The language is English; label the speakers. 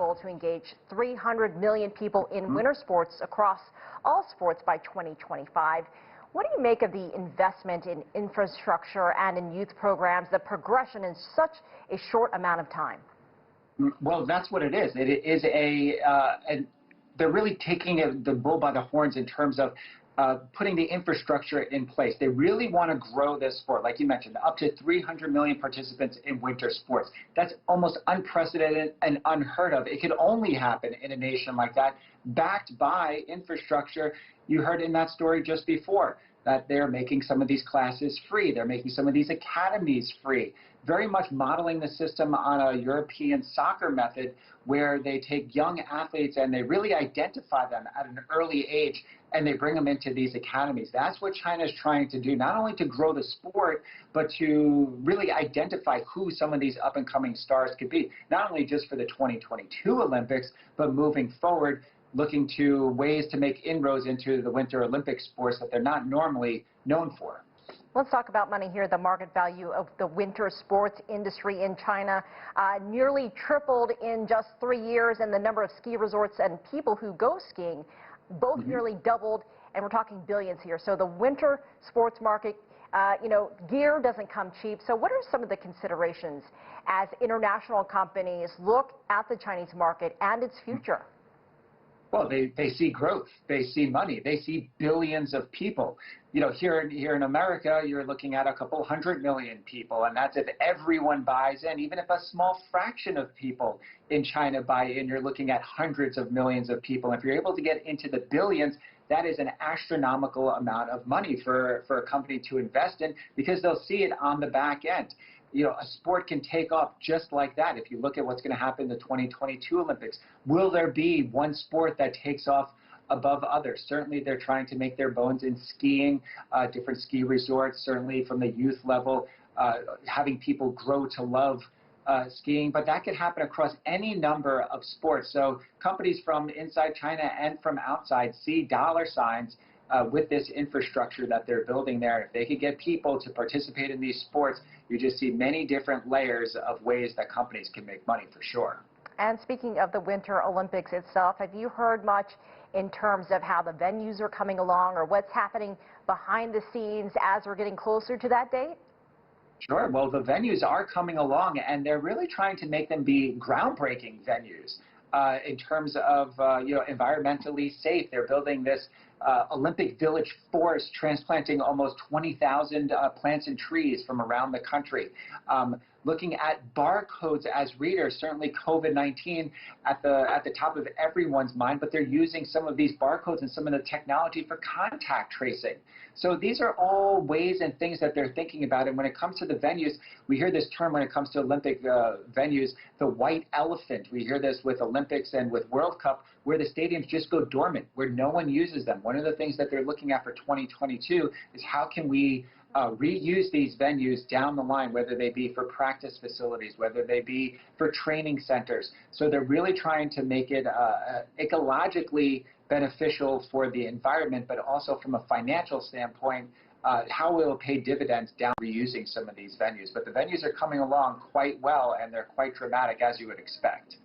Speaker 1: goal to engage 300 million people in winter sports across all sports by 2025. What do you make of the investment in infrastructure and in youth programs, the progression in such a short amount of time?
Speaker 2: Well, that's what it is. It is they're really taking the bull by the horns in terms of putting the infrastructure in place. They really want to grow this sport, like you mentioned, up to 300 million participants in winter sports. That's almost unprecedented and unheard of. It could only happen in a nation like that, backed by infrastructure. You heard in that story just before that they're making some of these classes free. They're making some of these academies free, very much modeling the system on a European soccer method where they take young athletes and they really identify them at an early age and they bring them into these academies. That's what China is trying to do, not only to grow the sport, but to really identify who some of these up-and-coming stars could be, not only just for the 2022 Olympics, but moving forward, looking to ways to make inroads into the Winter Olympic sports that they're not normally known for.
Speaker 1: Let's talk about money here. The market value of the winter sports industry in China nearly tripled in just 3 years, and the number of ski resorts and people who go skiing both nearly doubled, and we're talking billions here. So the winter sports market, gear doesn't come cheap. So what are some of the considerations as international companies look at the Chinese market and its future?
Speaker 2: Well, they see growth, they see money, they see billions of people. Here in America, you're looking at a couple 100 million people, and that's if everyone buys in. Even if a small fraction of people in China buy in, you're looking at hundreds of millions of people. And if you're able to get into the billions, that is an astronomical amount of money for a company to invest in, because they'll see it on the back end. A sport can take off just like that. If you look at what's going to happen in the 2022 Olympics, will there be one sport that takes off above others? Certainly, they're trying to make their bones in skiing, different ski resorts, certainly from the youth level, having people grow to love skiing. But that could happen across any number of sports. So companies from inside China and from outside see dollar signs with this infrastructure that they're building there. If they could get people to participate in these sports, you just see many different layers of ways that companies can make money for sure.
Speaker 1: And speaking of the Winter Olympics itself, have you heard much in terms of how the venues are coming along or what's happening behind the scenes as we're getting closer to that date?
Speaker 2: Sure. Well, the venues are coming along, and they're really trying to make them be groundbreaking venues in terms of environmentally safe. They're building this Olympic Village forest, transplanting almost 20,000 plants and trees from around the country. Looking at barcodes as readers, certainly COVID-19 at the top of everyone's mind, but they're using some of these barcodes and some of the technology for contact tracing. So these are all ways and things that they're thinking about. And when it comes to the venues, we hear this term when it comes to Olympic venues, the white elephant. We hear this with Olympics and with World Cup, where the stadiums just go dormant, where no one uses them. One of the things that they're looking at for 2022 is how can we reuse these venues down the line, whether they be for practice facilities, whether they be for training centers. So they're really trying to make it ecologically beneficial for the environment, but also from a financial standpoint, how it will pay dividends down reusing some of these venues. But the venues are coming along quite well, and they're quite dramatic, as you would expect.